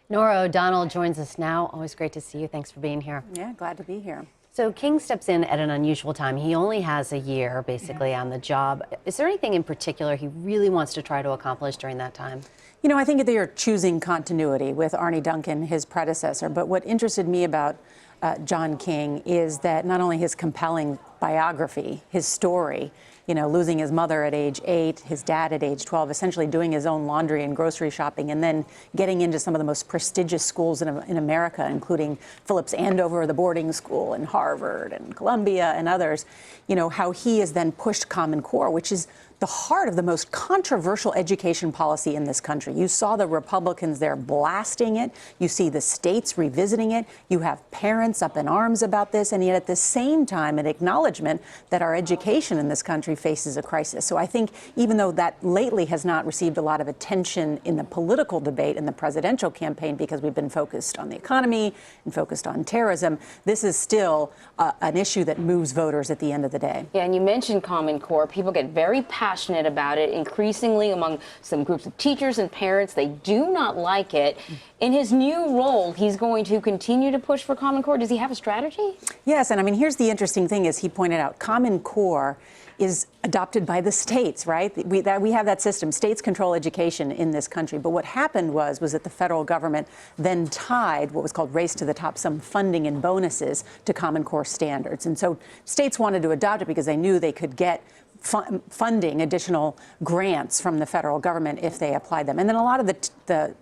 Norah O'Donnell joins us now. Always great to see you. Thanks for being here. Yeah, glad to be here. So King steps in at an unusual time. He only has a year, basically, on the job. Is there anything in particular he really wants to try to accomplish during that time? You know, I think they are choosing continuity with Arne Duncan, his predecessor. But what interested me about John King is that not only his compelling biography, his story, you know, losing his mother at age 8, his dad at age 12, essentially doing his own laundry and grocery shopping, and then getting into some of the most prestigious schools in America, including Phillips Andover, the boarding school, and Harvard and Columbia and others. You know, how he has then pushed Common Core, which is the heart of the most controversial education policy in this country. You saw the Republicans there blasting it. You see the states revisiting it. You have parents up in arms about this, and yet at the same time, an acknowledgement that our education in this country faces a crisis. So I think even though that lately has not received a lot of attention in the political debate in the presidential campaign because we've been focused on the economy and focused on terrorism, this is still an issue that moves voters at the end of the day. Yeah, and you mentioned Common Core. People get very passionate about it, increasingly among some groups of teachers and parents. They do not like it. In his new role, he's going to continue to push for Common Core. Does he have a strategy? Yes, and I mean, here's the interesting thing, is he pointed out Common Core is adopted by the states, right? We have that system. States control education in this country. But what happened was that the federal government then tied what was called Race to the Top, some funding and bonuses, to Common Core standards. And so states wanted to adopt it because they knew they could get funding, additional grants from the federal government if they applied them. And then a lot of the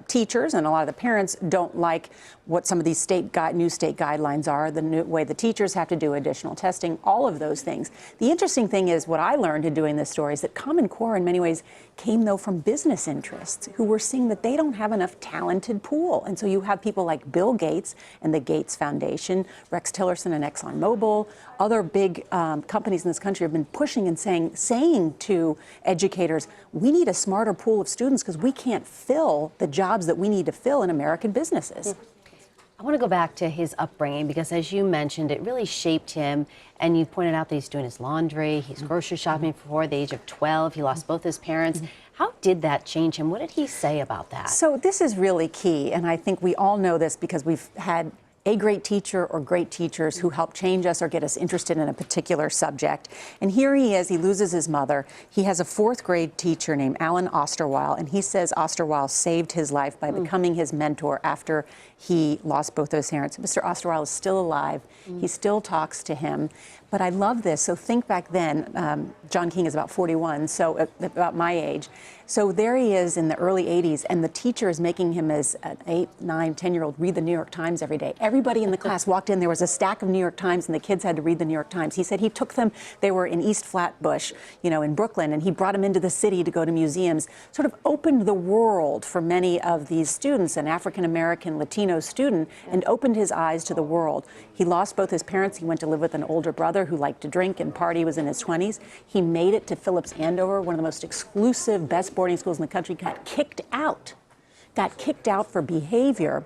teachers and a lot of the parents don't like what some of these new state guidelines are, the new way the teachers have to do additional testing, all of those things. The interesting thing is, what I learned in doing this story is that Common Core in many ways came, though, from business interests who were seeing that they don't have enough talented pool. And so you have people like Bill Gates and the Gates Foundation, Rex Tillerson and ExxonMobil, other big companies in this country have been pushing and saying to educators, we need a smarter pool of students because we can't fill the jobs that we need to fill in American businesses. I want to go back to his upbringing because, as you mentioned, it really shaped him. And you pointed out that he's doing his laundry, he's grocery shopping before the age of 12. He lost both his parents. How did that change him? What did he say about that? So this is really key, and I think we all know this because we've had a great teacher or great teachers who help change us or get us interested in a particular subject. And here he is, he loses his mother. He has a 4th grade teacher named Alan Osterweil, and he says Osterweil saved his life by becoming his mentor after he lost both of his parents. Mr. Osterweil is still alive. He still talks to him. But I love this. So think back then, John King is about 41, so about my age. So there he is in the early 80s, and the teacher is making him, as an 8, 9, 10-year-old, read the New York Times every day. Everybody in the class walked in, there was a stack of New York Times, and the kids had to read the New York Times. He said he took them, they were in East Flatbush, you know, in Brooklyn, and he brought them into the city to go to museums, sort of opened the world for many of these students, an African-American Latino student, and opened his eyes to the world. He lost both his parents. He went to live with an older brother who liked to drink and party, was in his 20s. He made it to Phillips Andover, one of the most exclusive, best boarding schools in the country, got kicked out for behavior,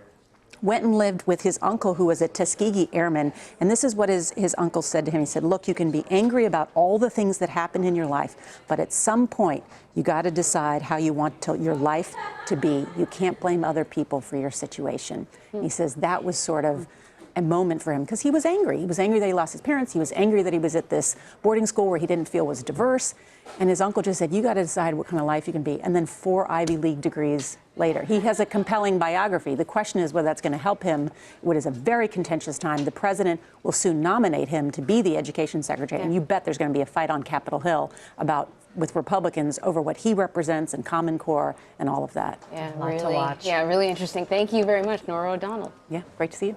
went and lived with his uncle, who was a Tuskegee airman. And this is what his uncle said to him. He said, look, you can be angry about all the things that happened in your life, but at some point, you got to decide how you want your life to be. You can't blame other people for your situation. He says that was sort of a moment for him because he was angry. He was angry that he lost his parents. He was angry that he was at this boarding school where he didn't feel was diverse. And his uncle just said, you got to decide what kind of life you can be. And then 4 Ivy League degrees later. He has a compelling biography. The question is whether that's going to help him. What is a very contentious time. The president will soon nominate him to be the education secretary. And you bet there's going to be a fight on Capitol Hill with Republicans over what he represents and Common Core and all of that. Yeah, a lot to watch. Yeah, really interesting. Thank you very much, Norah O'Donnell. Yeah, great to see you.